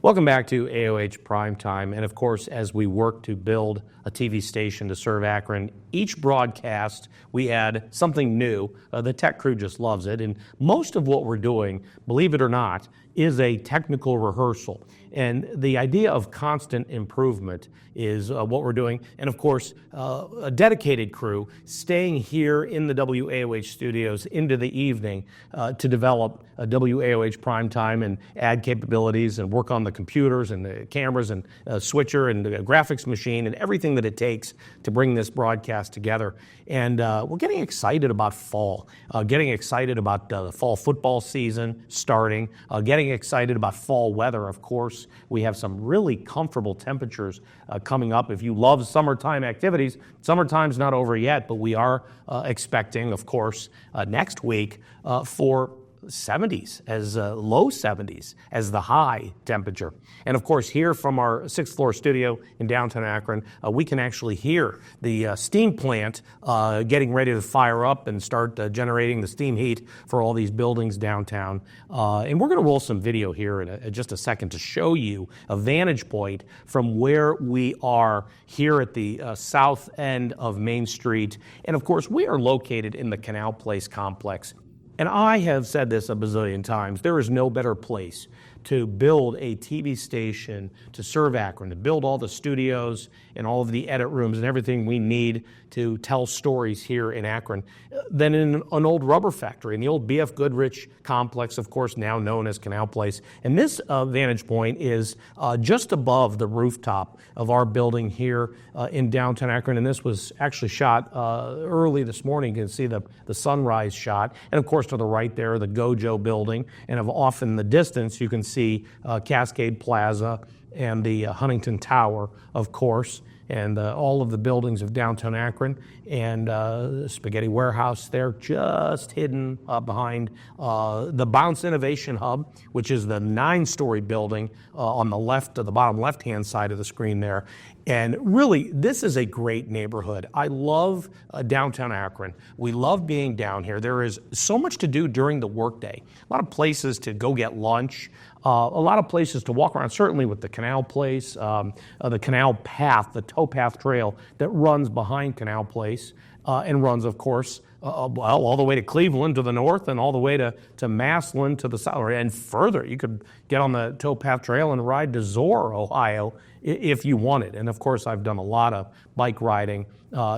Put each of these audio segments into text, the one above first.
Welcome back to AOH Primetime, and of course, as we work to build a TV station to serve Akron, each broadcast we add something new. The tech crew just loves it, and most of what we're doing, believe it or not, is a technical rehearsal. And the idea of constant improvement is what we're doing. And of course, a dedicated crew staying here in the WAOH studios into the evening to develop a WAOH Primetime and add capabilities and work on the computers and the cameras and switcher and the graphics machine and everything that it takes to bring this broadcast together. And we're getting excited about fall, getting excited about the fall football season starting, getting excited about fall weather, of course. We have some really comfortable temperatures coming up. If you love summertime activities, summertime's not over yet, but we are expecting, of course, next week for 70s, as low 70s as the high temperature. And of course, here from our 6th floor studio in downtown Akron, we can actually hear the steam plant getting ready to fire up and start generating the steam heat for all these buildings downtown. And we're going to roll some video here in just a second to show you a vantage point from where we are here at the south end of Main Street. And of course, we are located in the Canal Place complex. And I have said this a bazillion times, there is no better place to build a TV station to serve Akron, to build all the studios and all of the edit rooms and everything we need to tell stories here in Akron than in an old rubber factory, in the old B.F. Goodrich complex, of course, now known as Canal Place. And this vantage point is just above the rooftop of our building here in downtown Akron. And this was actually shot early this morning. You can see the sunrise shot. And of course, to the right there, the Gojo building. And off in the distance, you can see Cascade Plaza and the Huntington Tower, of course, and all of the buildings of downtown Akron, and the Spaghetti Warehouse there just hidden behind the Bounce Innovation Hub, which is the 9-story building on the left, the bottom left-hand side of the screen there. And really, this is a great neighborhood. I love downtown Akron. We love being down here. There is so much to do during the workday. A lot of places to go get lunch, a lot of places to walk around, certainly with the Canal Place, the Canal Path, the towpath trail that runs behind Canal Place and runs, of course, all the way to Cleveland to the north and all the way to Massillon to the south, and further. You could get on the towpath trail and ride to Zoar, Ohio, if you wanted. And of course, I've done a lot of bike riding.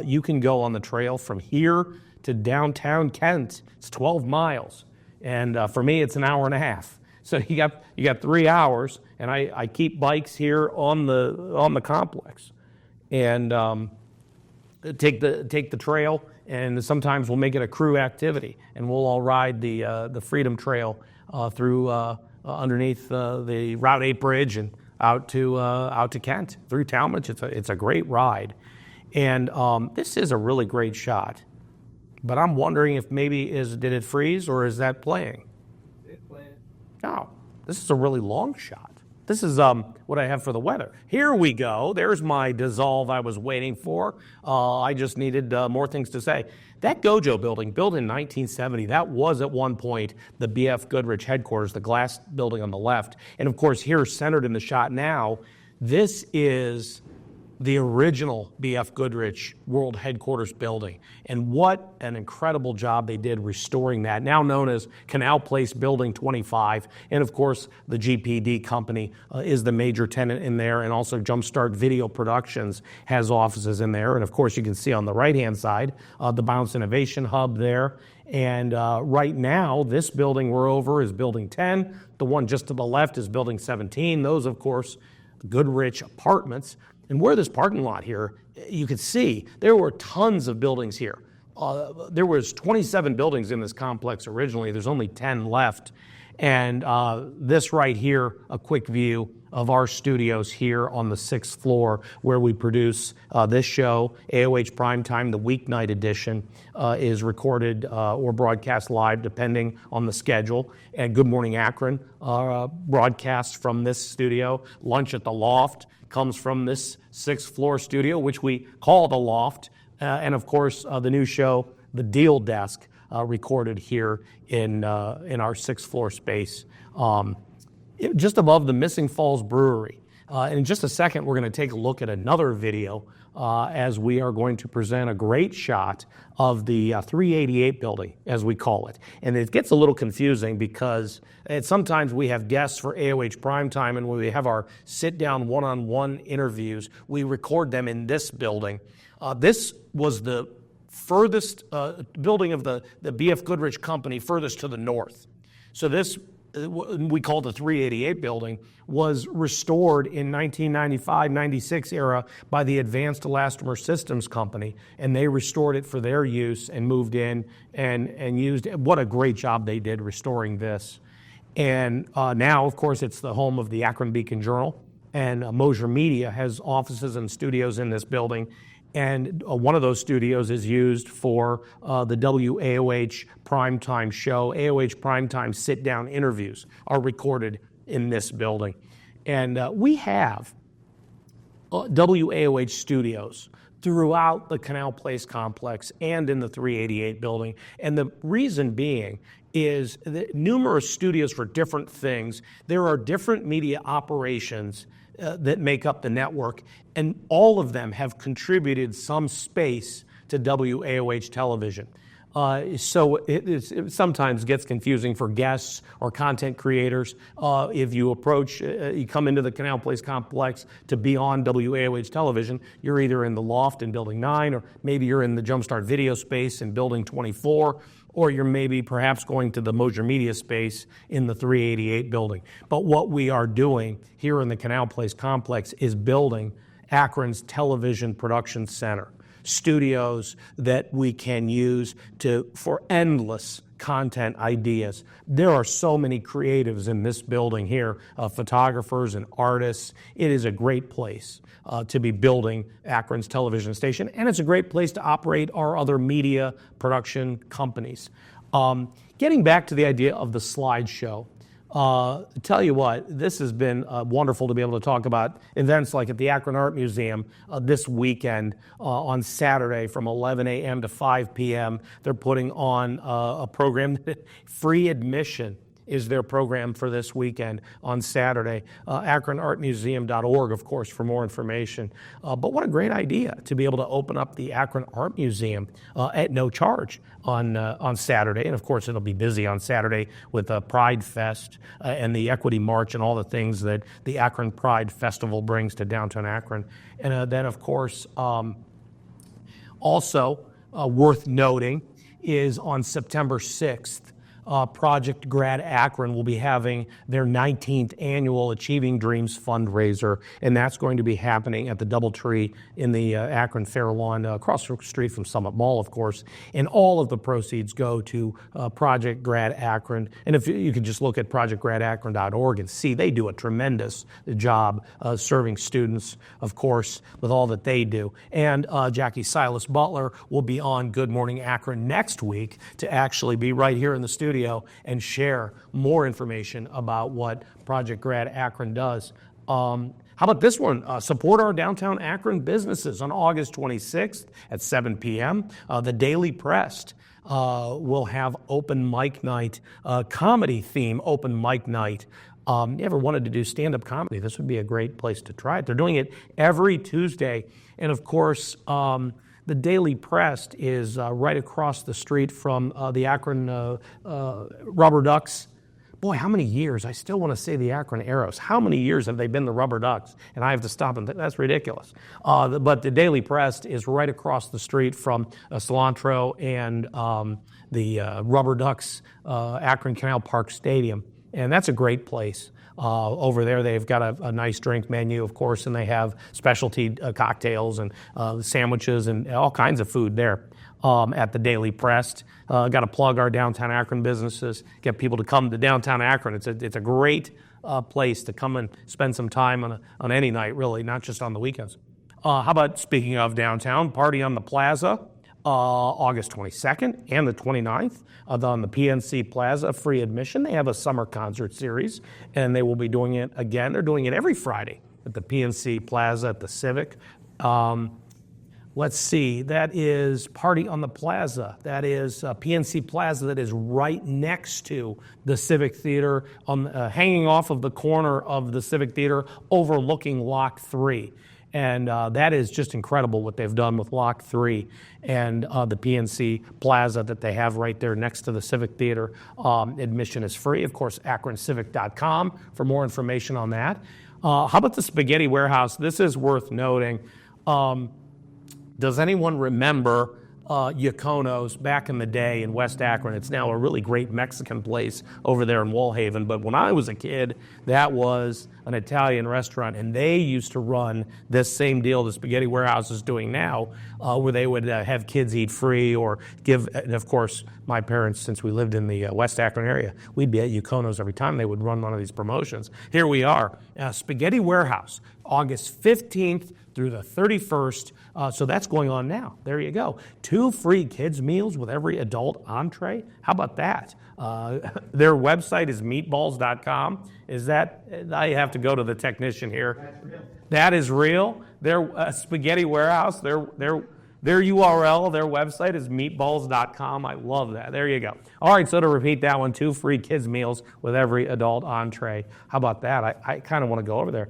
You can go on the trail from here to downtown Kent. It's 12 miles. And for me, it's an hour and a half. So you got 3 hours, and I keep bikes here on the complex, and take the trail, and sometimes we'll make it a crew activity, and we'll all ride the Freedom Trail through underneath the Route 8 bridge and out to Kent through Talmadge. It's a great ride, and this is a really great shot. But I'm wondering if maybe did it freeze or is that playing? No, this is a really long shot. This is what I have for the weather. Here we go. There's my dissolve I was waiting for. I just needed more things to say. That Gojo building, built in 1970, that was at one point the B.F. Goodrich headquarters, the glass building on the left. And of course, here centered in the shot now, this is the original B.F. Goodrich World Headquarters building. And what an incredible job they did restoring that, now known as Canal Place Building 25. And of course, the GPD company is the major tenant in there, and also Jumpstart Video Productions has offices in there. And of course, you can see on the right-hand side, the Bounce Innovation Hub there. And right now, this building we're over is Building 10. The one just to the left is Building 17. Those, of course, Goodrich Apartments. And where this parking lot here, you could see there were tons of buildings here. There was 27 buildings in this complex originally. There's only 10 left. And this right here, a quick view of our studios here on the 6th floor where we produce this show, AOH Primetime, the weeknight edition, is recorded or broadcast live depending on the schedule. And Good Morning Akron broadcasts from this studio. Lunch at the Loft comes from this 6th floor studio, which we call the Loft. And of course, the new show, The Deal Desk, recorded here in our 6th floor space. just above the Missing Falls Brewery. And in just a second, we're going to take a look at another video as we are going to present a great shot of the 388 building, as we call it. And it gets a little confusing because sometimes we have guests for AOH Primetime, and when we have our sit-down one-on-one interviews, we record them in this building. This was the furthest building of the B.F. Goodrich Company, furthest to the north. So this, we call the 388 building, was restored in 1995-96 era by the Advanced Elastomer Systems Company, and they restored it for their use and moved in and used it. What a great job they did restoring this. And now, of course, it's the home of the Akron Beacon Journal, and Mosier Media has offices and studios in this building. And one of those studios is used for the WAOH Primetime show. AOH Primetime sit-down interviews are recorded in this building. And we have WAOH studios throughout the Canal Place complex and in the 388 building. And the reason being is that numerous studios for different things. There are different media operations that make up the network, and all of them have contributed some space to WAOH television. So it sometimes gets confusing for guests or content creators. If you approach, you come into the Canal Place complex to be on WAOH television, you're either in the loft in Building 9, or maybe you're in the Jumpstart video space in Building 24, or you're maybe perhaps going to the Mosier Media space in the 388 building. But what we are doing here in the Canal Place complex is building Akron's television production center, studios that we can use for endless content ideas. There are so many creatives in this building here, photographers and artists. It is a great place to be building Akron's television station, and it's a great place to operate our other media production companies. Getting back to the idea of the slideshow, tell you what, this has been wonderful to be able to talk about events like at the Akron Art Museum this weekend on Saturday from 11 a.m. to 5 p.m. They're putting on a program, free admission is their program for this weekend on Saturday. AkronArtMuseum.org, of course, for more information. But what a great idea to be able to open up the Akron Art Museum at no charge on Saturday. And of course, it'll be busy on Saturday with Pride Fest and the Equity March and all the things that the Akron Pride Festival brings to downtown Akron. And then, of course, also worth noting is on September 6th, Project Grad Akron will be having their 19th annual Achieving Dreams fundraiser, and that's going to be happening at the DoubleTree in the Akron Fair Lawn, across the street from Summit Mall, of course. And all of the proceeds go to Project Grad Akron. And if you could just look at projectgradakron.org and see, they do a tremendous job serving students, of course, with all that they do. And Jackie Silas Butler will be on Good Morning Akron next week to actually be right here in the studio and share more information about what Project Grad Akron does. How about this one? Support our downtown Akron businesses on August 26th at 7 p.m. The Daily Press will have open mic night, comedy theme open mic night. You ever wanted to do stand-up comedy? This would be a great place to try it. They're doing it every Tuesday. And of course, the Daily Press is right across the street from the Akron Rubber Ducks. Boy, how many years? I still want to say the Akron Arrows. How many years have they been the Rubber Ducks? And I have to stop and think, that's ridiculous. But the Daily Press is right across the street from Cilantro and the Rubber Ducks Akron Canal Park Stadium. And that's a great place. Over there, they've got a nice drink menu, of course, and they have specialty cocktails and sandwiches and all kinds of food there at the Daily Press. Got to plug our downtown Akron businesses, get people to come to downtown Akron. It's a great place to come and spend some time on any night, really, not just on the weekends. How about, speaking of downtown, Party on the Plaza, August 22nd and the 29th on the PNC Plaza, free admission. They have a summer concert series, and they will be doing it again. They're doing it every Friday at the PNC Plaza at the Civic. let's see, that is Party on the Plaza. That is PNC Plaza that is right next to the Civic Theater, hanging off of the corner of the Civic Theater overlooking Lock 3. And that is just incredible what they've done with Lock 3 and the PNC Plaza that they have right there next to the Civic Theater. Admission is free. Of course, AkronCivic.com for more information on that. How about the Spaghetti Warehouse? This is worth noting. Does anyone remember Yacono's back in the day in West Akron? It's now a really great Mexican place over there in Wallhaven. But when I was a kid, that was an Italian restaurant, and they used to run this same deal the Spaghetti Warehouse is doing now, where they would have kids eat free or give. And of course, my parents, since we lived in the West Akron area, we'd be at Yacono's every time they would run one of these promotions. Here we are, Spaghetti Warehouse, August 15th through the 31st. So that's going on now. There you go. 2 free kids meals with every adult entree. How about that? Their website is meatballs.com. Is that, I have to go to the technician here. That is real. Their Spaghetti Warehouse, their URL, their website is meatballs.com. I love that. There you go. All right, so to repeat that one, 2 free kids meals with every adult entree. How about that? I kind of want to go over there.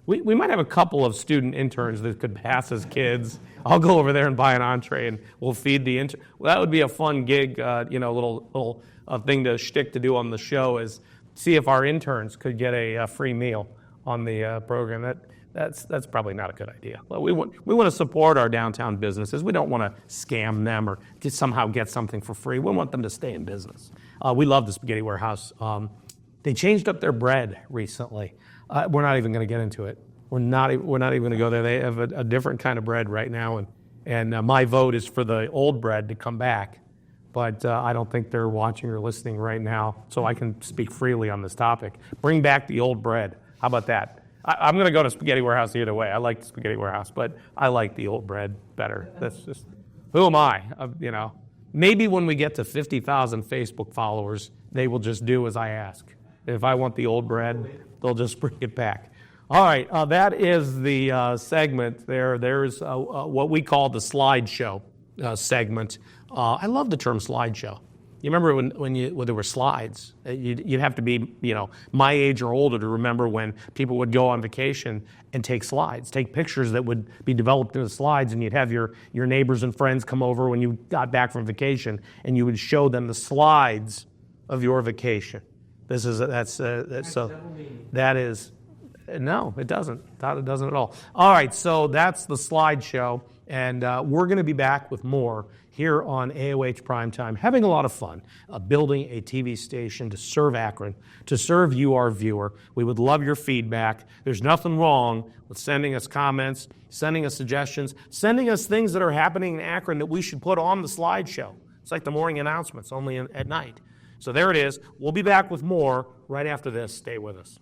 We might have a couple of student interns that could pass as kids. I'll go over there and buy an entree, and we'll feed the intern. Well, that would be a fun gig, little thing to shtick to do on the show is see if our interns could get a free meal on the program. That's probably not a good idea. Well, we want to support our downtown businesses. We don't want to scam them or just somehow get something for free. We want them to stay in business. We love the Spaghetti Warehouse. They changed up their bread recently. We're not even going to get into it. We're not even going to go there. They have a different kind of bread right now, and my vote is for the old bread to come back. But I don't think they're watching or listening right now, so I can speak freely on this topic. Bring back the old bread. How about that? I'm going to go to Spaghetti Warehouse either way. I like the Spaghetti Warehouse, but I like the old bread better. That's just, who am I? Maybe when we get to 50,000 Facebook followers, they will just do as I ask. If I want the old bread, they'll just bring it back. All right, that is the segment there. There's what we call the slideshow segment. I love the term slideshow. You remember when there were slides? You'd have to be, my age or older to remember when people would go on vacation and take slides, take pictures that would be developed into slides, and you'd have your neighbors and friends come over when you got back from vacation, and you would show them the slides of your vacation. No, it doesn't. It doesn't at all. All right, so that's the slideshow, and we're going to be back with more here on AOH Primetime, having a lot of fun, building a TV station to serve Akron, to serve you, our viewer. We would love your feedback. There's nothing wrong with sending us comments, sending us suggestions, sending us things that are happening in Akron that we should put on the slideshow. It's like the morning announcements, only at night. So there it is. We'll be back with more right after this. Stay with us.